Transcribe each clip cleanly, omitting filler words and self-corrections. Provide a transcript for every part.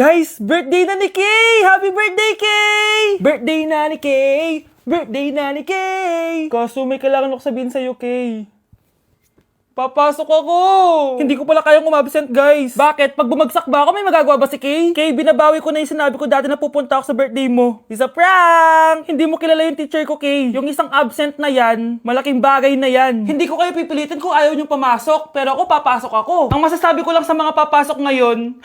Guys, birthday na ni Kay! Happy birthday, Kay! Birthday na ni Kay! Birthday na ni Kay! Kaso may kailangan ako sabihin sa'yo, Kay. Papasok ako! Hindi ko pala kayang umabsent, guys. Bakit? Pag bumagsak ba ako, may magagawa ba si Kay? Kay, binabawi ko na yung sinabi ko dati na pupunta ako sa birthday mo. It's a prank! Hindi mo kilala yung teacher ko, Kay. Yung isang absent na yan, malaking bagay na yan. Hindi ko kayo pipilitin kung ayaw niyong pumasok, pero ako papasok ako. Ang masasabi ko lang sa mga papasok ngayon,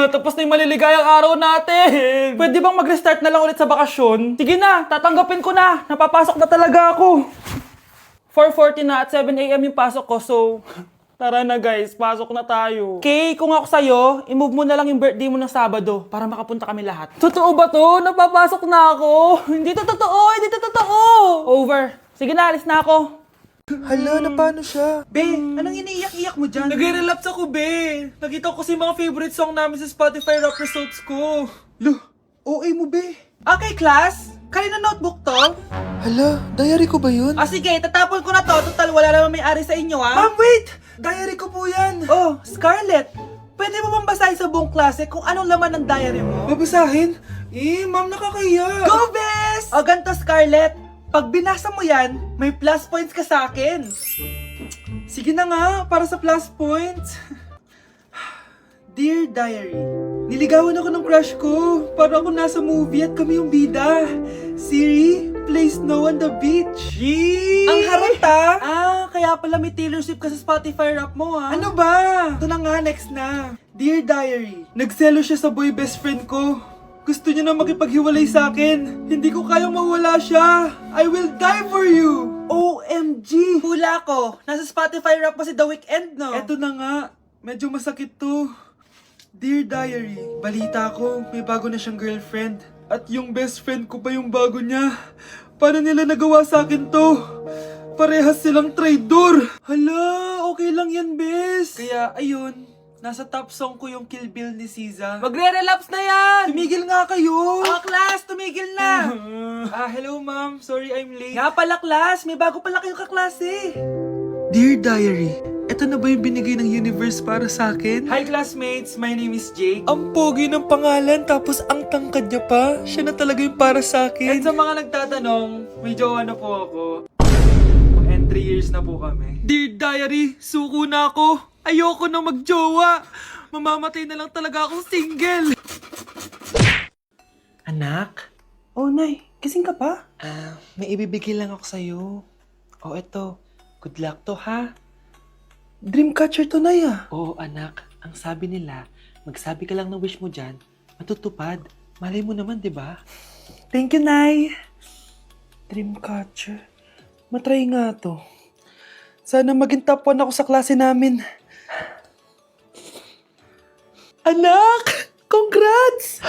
tapos na yung maliligayang araw natin. Pwede bang mag-restart na lang ulit sa bakasyon? Sige na, tatanggapin ko na. Napapasok na talaga ako. 4:40 na at 7 AM yung pasok ko, so tara na guys, pasok na tayo. Kay, kung ako sa'yo, i-move mo na lang yung birthday mo ng Sabado para makapunta kami lahat. Totoo ba to? Napapasok na ako? Hindi to totoo, hindi to totoo. Over. Sige na, alis na ako. Hala, na paano siya? Be, anong iniiyak-iyak mo dyan? Nagre-relapse ako, be. Nakita ko kasi mga favorite song namin sa Spotify rap results ko. Lo, OA mo, be. Okay, class. Kanina notebook to? Hala, diary ko ba yun? Sige, tatapon ko na to. Total, wala naman may-ari sa inyo, ha? Ma'am, wait! Diary ko po yan. Oh, Scarlett. Pwede mo bang basahin sa buong klase kung anong laman ng diary mo? Babasahin? Ma'am, nakakaya. Go, Bes! O ganito, Scarlett. Pag binasa mo yan, may plus points ka sa akin. Sige na nga, para sa plus points. Dear Diary, niligawan ako ng crush ko. Para ako nasa movie at kami yung bida. Siri, play Snow on the Beach. Yee! Ang harata! Kaya pala may Taylor Swift ka sa Spotify rap mo, ha? Ano ba? Ito na nga, next na. Dear Diary, nagselo siya sa boy best friend ko. Gusto niya na makipaghiwalay sa akin. Hindi ko kayang mawala siya. I will die for you. OMG! Hula ko. Nasa Spotify rap pa si The Weeknd, no? Eto na nga. Medyo masakit to. Dear Diary, balita ko, may bago na siyang girlfriend. At yung best friend ko pa yung bago niya. Paano nila nagawa sa akin to? Parehas silang traitor. Hala, okay lang yan, bes. Kaya, ayun, nasa top song ko yung Kill Bill ni SZA. Magre-relapse na yan! Tumigil nga kayo! Class, tumigil na! Hello ma'am. Sorry I'm late. Nga pala, class. May bago pala kayong kaklase. Dear Diary, eto na ba yung binigay ng universe para sa akin? Hi, classmates. My name is Jake. Ang pogi ng pangalan tapos ang tangkad niya pa. Siya na talaga yung para sa And akin. sa mga nagtatanong, may jowa na po ako. And 3 years na po kami. Dear Diary, suko na ako. Ayoko na magjowa. Mamamatay na lang talaga akong single. Anak? Oh, Nay. Gising ka pa? May ibibigay lang ako sa'yo. Eto. Good luck to, ha? Dreamcatcher to, Nay, ah. Oo, anak. Ang sabi nila, magsabi ka lang ng wish mo dyan, matutupad. Malay mo naman, di ba? Thank you, Nay. Dreamcatcher. Matry nga to. Sana maging top 1 ako sa klase namin. Anak! Congrats!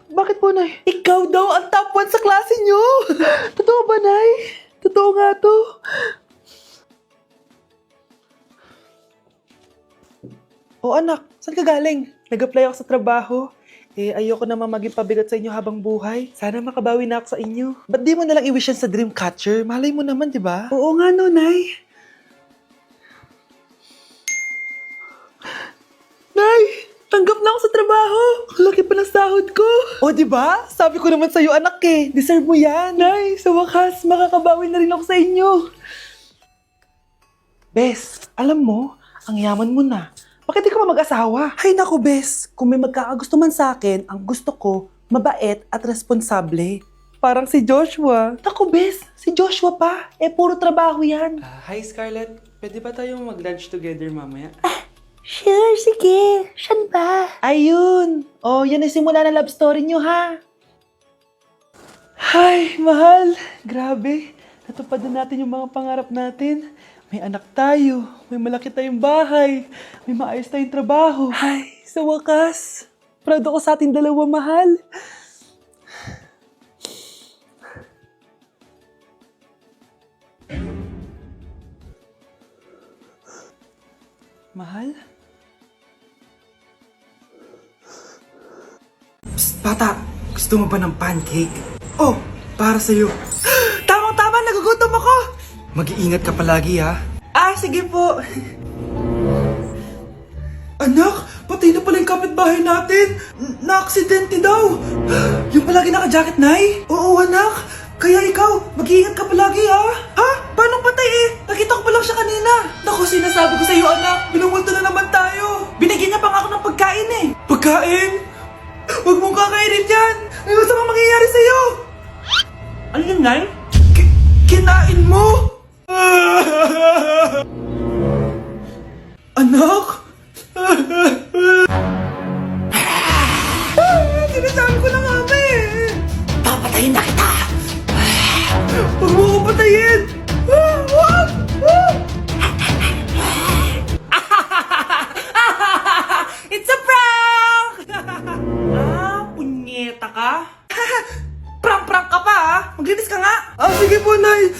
Bakit po, Nay? Ikaw daw ang top 1 sa klase nyo! Totoo ba, Nay? Totoo nga to. Anak, saan ka galing? Nag-apply ako sa trabaho. Ayoko naman maging pabigat sa inyo habang buhay. Sana makabawi na ako sa inyo. Ba't di mo nalang i-wish yan sa Dreamcatcher? Malay mo naman, di ba? Oo nga, no, Nay. Nay! Tanggap na ako sa trabaho! Ang laki pa ng sahod ko! O, di ba? Sabi ko naman sa'yo, anak eh. Deserve mo yan. Nay, sa wakas, makakabawi na rin ako sa inyo. Bes, alam mo, ang yaman mo na. Bakit di ka pa mag-asawa? Ay naku, Bes. Kung may magkakagusto man sa akin, ang gusto ko, mabait at responsable. Parang si Joshua. Naku, Bes. Si Joshua pa. Puro trabaho yan. Hi, Scarlett. Pwede ba tayong mag-lunch together mamaya? Sure, sige. Saan ba? Ayun. Yan ay simula ng love story nyo, ha? Ay, mahal. Grabe. Natupad na natin yung mga pangarap natin. May anak tayo, may malaki tayong bahay, may maayos tayong trabaho. Ay, sa wakas, proud ako sa ating dalawa, mahal. Mahal? Psst, bata! Gusto mo ba ng pancake? Oh, para sa'yo. Tamang-tama, nagugutom ako! Mag-iingat ka palagi, ha? Sige po. Anak, patay na pala yung kapitbahay kapitbahay natin, na-aksidente daw. Yung palagi naka-jacket, Nay? Oo, anak. Kaya ikaw, mag-iingat ka palagi, ha? Ha? Paano patay eh? Nakita ko pa lang siya kanina. Naku, sinasabi ko sa iyo, anak. Binumulto na naman tayo. Binigyan niya pa nga ako ng pagkain eh. Pagkain? Huwag mong kakainin yan. Ano gusto mong mangyayari sa'yo? Ano yun, Nay? Kinain mo? Anak? Sinasabi ko na nga ba eh. Papatayin na kita! Huwag mo ko patayin! Wag! It's a prank! Punyeta ka? Prank-prank ka pa, ha? Maglinis ka nga! Sige po, Nay.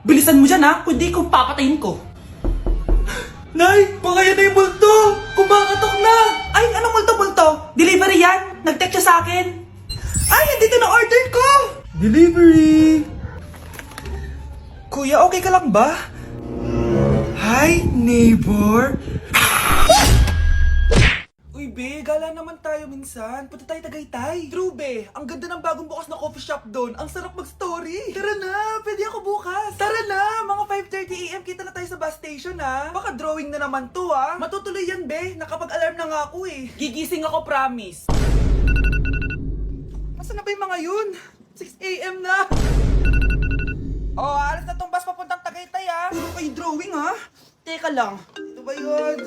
Bilisan mo dyan, ha? Kundi kung papatayin ko. Nay, baka yan na yung multo. Kumakatok na. Ay, anong multo-multo? Delivery yan? Nag-text siya sa akin. Ay, nandito na order ko! Delivery. Kuya, okay ka lang ba? Hi, neighbor. Uy, be, gala naman tayo minsan. Punta tayo Tagaytay. True, be. Ang ganda ng bagong bukas na coffee shop doon. Ang sarap mag-story. Tara na, pwede ako bukas. Tara na, mga 5:30 AM kita na tayo sa bus station, ha? Baka drawing na naman to, ha? Matutuloy yan, be. Nakapag-alarm na nga ako, eh. Gigising ako, promise. Nasaan na ba yung mga yun? 6 AM na. Oh, alas na tong bus papuntang Tagaytay, ha? Puro kayo drawing, ha? Teka lang. Ano ba yun?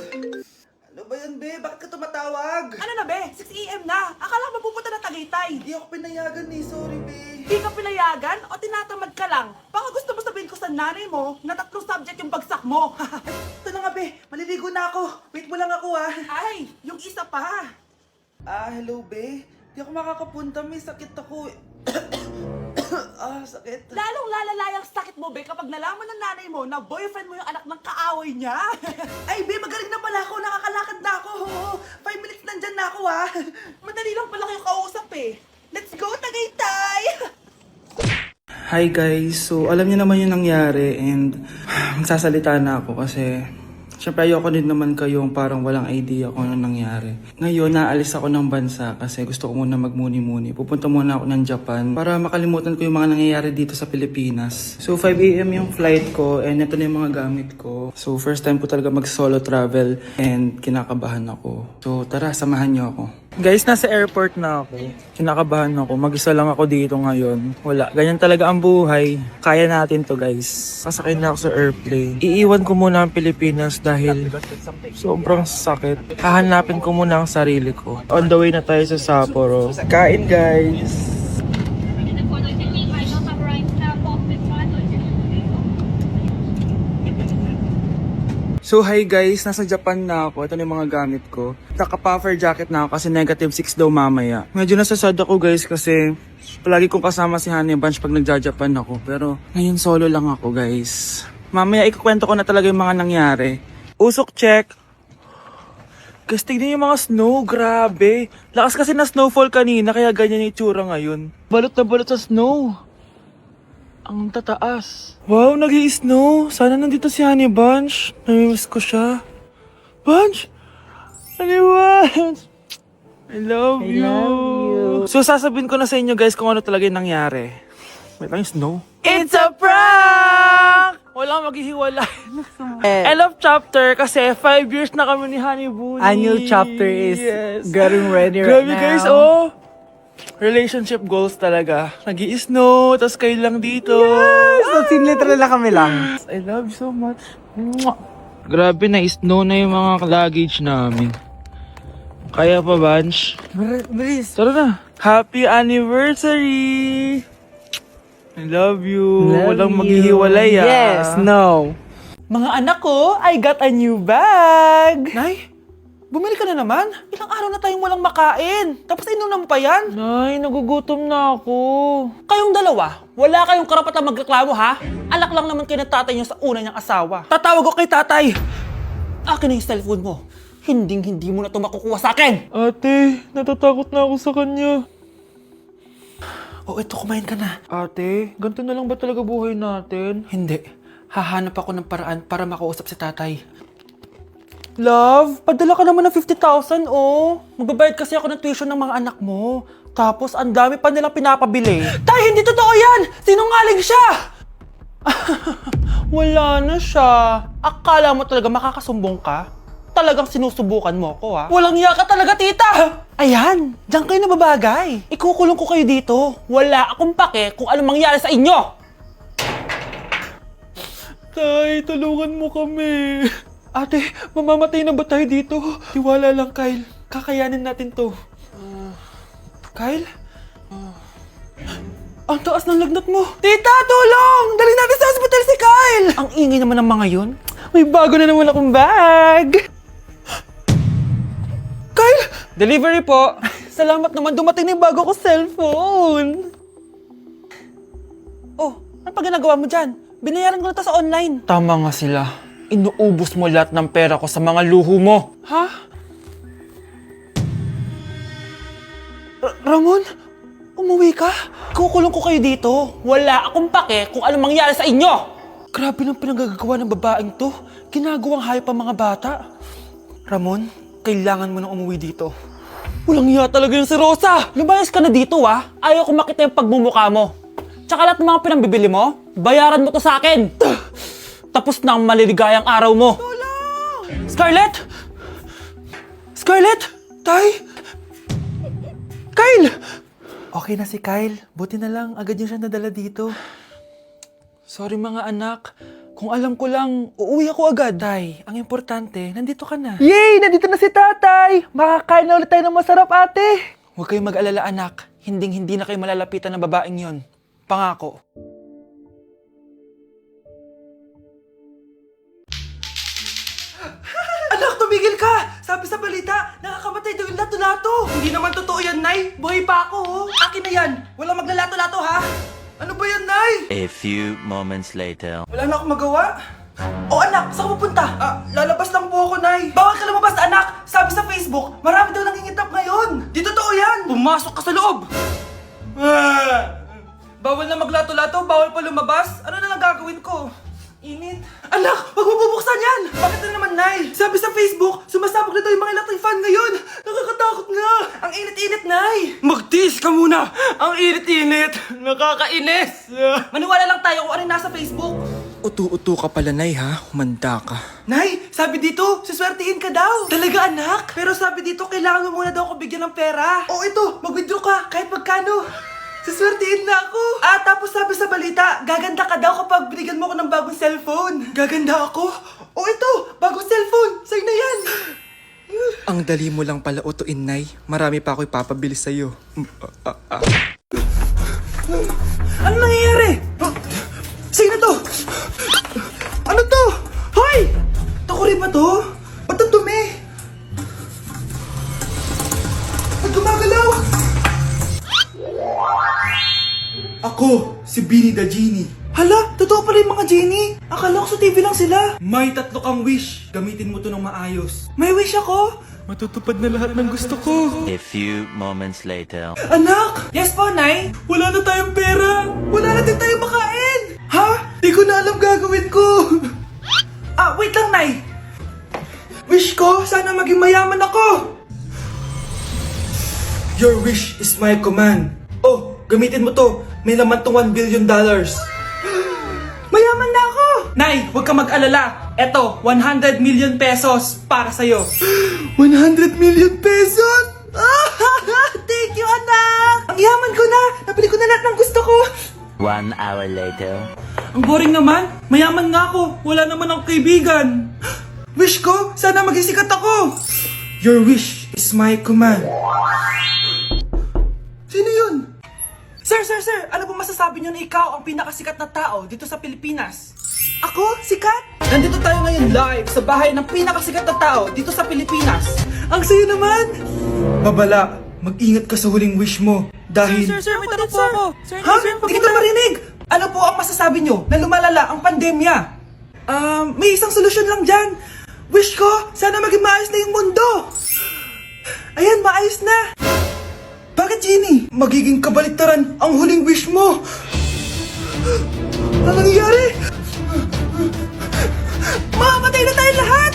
Ano ba yun, be? Bakit ka tumatawag? Ano na, be? 6 AM na. Akala ko mapupunta na Tagaytay. Hindi ako pinayagan eh. Sorry, be. Hindi ka pinayagan o tinatamad ka lang? Baka gusto mo sabihin ko sa nanay mo na 3 subject yung bagsak mo. Ito na nga, be. Maliligo na ako. Wait mo lang ako, ha? Ay, yung isa pa. Hello, be. Di ako makakapunta. May sakit ako. Sakit. Lalong lalala yung sakit mo, be, kapag nalaman ng nanay mo na boyfriend mo yung anak ng kaaway niya. Ay, be, magaling na pala ako. Nakakalakad na ako. 5 minutes nandyan na ako, ha? Madali lang pala kayo kausap eh. Let's go, Tagaytay! Hi, guys. So, alam niyo naman yung nangyari and magsasalita na ako kasi syempre ayoko din naman kayong parang walang idea kung ano nangyari. Ngayon, naalis ako ng bansa kasi gusto ko muna magmuni-muni. Pupunta muna ako ng Japan para makalimutan ko yung mga nangyayari dito sa Pilipinas. So, 5 AM yung flight ko and ito na yung mga gamit ko. So, first time ko talaga mag-solo travel and kinakabahan ako. So, tara, samahan niyo ako. Guys, nasa airport na ako. Kinakabahan ako. Mag-isa lang ako dito ngayon. Wala. Ganyan talaga ang buhay. Kaya natin to, guys. Sasakay na ako sa airplane. Iiwan ko muna ang Pilipinas dahil sobrang sakit. Hahanapin ko muna ang sarili ko. On the way na tayo sa Sapporo. Kain, guys! So hi guys, nasa Japan na ako. Ito na yung mga gamit ko. Naka-puffer jacket na ako kasi -6 daw mamaya. Medyo nasasad ako guys kasi palagi kong kasama si Honey Bunch pag nagja-Japan ako. Pero ngayon solo lang ako guys. Mamaya ikukwento ko na talaga yung mga nangyari. Usok check. Guys, tignan yung mga snow. Grabe. Lakas kasi na snowfall kanina kaya ganyan yung itsura ngayon. Balot na balot sa snow. Ang tataas. Wow, nag-i-snow. Sana nandito si Honey Bunch. Namimiss ko siya. Bunch! Honey Bunch! I love you. So, sasabihin ko na sa inyo guys kung ano talaga yung nangyari. Wait lang yung snow. It's a prank! Walang maghihiwalay. End of chapter kasi 5 years na kami ni Honey Bunny. A new chapter is getting ready right Grabe now. guys, oh! Relationship goals talaga. Nag-i-snow, tapos kayo lang dito. Yes! So, literal na kami lang. I love you so much. Mwah! Grabe na, snow na yung mga luggage namin. Kaya pa, Bunch? Bilis. Tara na. Happy anniversary! I love you. Walang maghihiwalay, ah. Yes, no. Mga anak ko, I got a new bag! Nay, bumili ka na naman? Ilang araw na tayong walang makain. Tapos inunan pa yan. Nay, nagugutom na ako. Kayong dalawa, wala kayong karapatan magreklamo ha? Alak lang naman kayo ng tatay niyo sa una niyang asawa. Tatawag ko kay tatay. Akin na yung cellphone mo. Hinding-hindi mo na ito makukuha sa akin. Ate, natatakot na ako sa kanya. O eto, kumain ka na. Ate, ganito na lang ba talaga buhay natin? Hindi. Hahanap ako ng paraan para makausap si tatay. Love, padala ka naman ng 50,000, oh. Magbabayad kasi ako ng tuition ng mga anak mo. Tapos, ang dami pa nilang pinapabili. Tay, hindi totoo yan! Sinungaling siya! Wala na siya. Akala mo talaga makakasumbong ka? Talagang sinusubukan mo ko, ha? Walang iya ka talaga, tita! Ayan, diyan kayo nababagay. Ikukulong ko kayo dito. Wala akong pake kung anong mangyari sa inyo. Tay, tulungan mo kami. Ate, mamamatay na ba tayo dito? Tiwala lang, Kyle. Kakayanin natin to. Kyle? Ang taas ng lagnat mo. Tita, tulong! Dali natin sa hospital si Kyle! Ang ingay naman ng mga yun. May bago na naman akong bag. Kyle! Delivery po. Salamat naman dumating na yung bago ko cellphone. Oh, ano pa ginagawa mo dyan? Binayaran ko na to sa online. Tama nga sila. Inuubos mo lahat ng pera ko sa mga luho mo. Ha? Ramon? Umuwi ka? Kukulong ko kayo dito. Wala akong pake kung anong mangyari sa inyo. Grabe ng pinagagawa ng babaeng to. Ginagawang hayop ang mga bata. Ramon, kailangan mo nang umuwi dito. Walang iya talaga yung si Rosa! Lumayas ka na dito, ha? Ayaw ko makita yung pagmumukha mo. Tsaka lahat ng mga pinambibili mo, bayaran mo to sa akin. Tapos na ang maliligayang araw mo. Tulong! Scarlett! Scarlett! Tay! Kyle! Okay na si Kyle. Buti na lang, agad niya siya nadala dito. Sorry mga anak. Kung alam ko lang, uuwi ako agad. Tay, ang importante, nandito ka na. Yay! Nandito na si tatay! Makakain na ulit tayo ng masarap, ate! Huwag kayong mag-alala anak. Hinding-hindi na kayo malalapitan ng babaeng yon. Pangako. Anak, tumigil ka! Sabi sa balita, nakakamatay daw yung lato-lato. Hindi naman totoo yan, Nay. Buhay pa ako, oh. Akin na yan. Walang maglalato-lato, ha? Ano ba yan, Nay? A few moments later. Wala na akong magawa. Oh, anak, saan ka pupunta? Lalabas lang po ako, Nay. Bawal ka lumabas, anak. Sabi sa Facebook, marami daw nangingitap ngayon. Di totoo yan. Pumasok ka sa loob. Bawal na maglato-lato, bawal pa lumabas. Ano na lang gagawin ko? Init. Anak, wag mo bubuksan yan! Bakit na naman, Nay? Sabi sa Facebook, sumasabog na daw yung mga electric fan ngayon. Nakakatakot nga. Ang init-init, Nay. Magtiis ka muna. Ang init-init. Nakakainis. Maniwala lang tayo kung ano yung nasa Facebook. Utu-utu ka pala, Nay, ha? Humanda ka. Nay, sabi dito, siswertihin ka daw. Talaga, anak? Pero sabi dito, kailangan mo muna daw ako bigyan ng pera. Oh, ito, mag-withdraw ka, kahit magkano. Siswertihin na ako. Tapos sabi sa balita, gaganda ka daw kapag binigyan mo ako ng bagong cellphone. Gaganda ako? Oh, ito, bagong cellphone. Sa'yo na yan. Ang dali mo lang pala utuin, Nay. Marami pa ako ipapabili sa'yo. Ano nangyayari? Sino to? Ano to? Hoy! Takuri ba to? Ba't ang dumi? Ba't gumagalaw? Ako, si Beanie the Genie. Hala, totoo pala yung mga genie. Akala ko sa TV lang sila. May 3 kang wish. Gamitin mo to ng maayos. May wish ako. Matutupad na lahat ng gusto ko. A few moments later. Anak! Yes po, Nay? Wala na tayong pera. Wala na din tayo makain. Ha? Di ko na alam gagawin ko. Wait lang, Nay. Wish ko, sana maging mayaman ako. Your wish is my command. Oh, gamitin mo to. May laman tong $1 billion. Mayaman na ako. Nay, huwag ka mag-alala. Eto, 100 million pesos para sa'yo. 100 million pesos? Thank you, anak. Ang yaman ko na. Nabili ko na lahat ng gusto ko. 1 hour later. Ang boring naman. Mayaman nga ako. Wala naman akong kaibigan. Wish ko, sana maging sikat ako. Your wish is my command. Sino yun? Sir! Ano po masasabi niyo na ikaw ang pinakasikat na tao dito sa Pilipinas? Ako? Sikat? Nandito tayo ngayon live sa bahay ng pinakasikat na tao dito sa Pilipinas. Ang sayo naman! Babala, mag-ingat ka sa huling wish mo. Dahil... Sir, may tanong po ako. Ha? Hindi kita marinig! Ano po ang masasabi niyo na lumalala ang pandemya? May isang solusyon lang dyan. Wish ko, sana maging maayos na yung mundo. Ayan, maayos na. Bakit, Genie? magiging kabaliktaran ang huling wish mo. Ano nangyayari? Mamamatay na tayo lahat!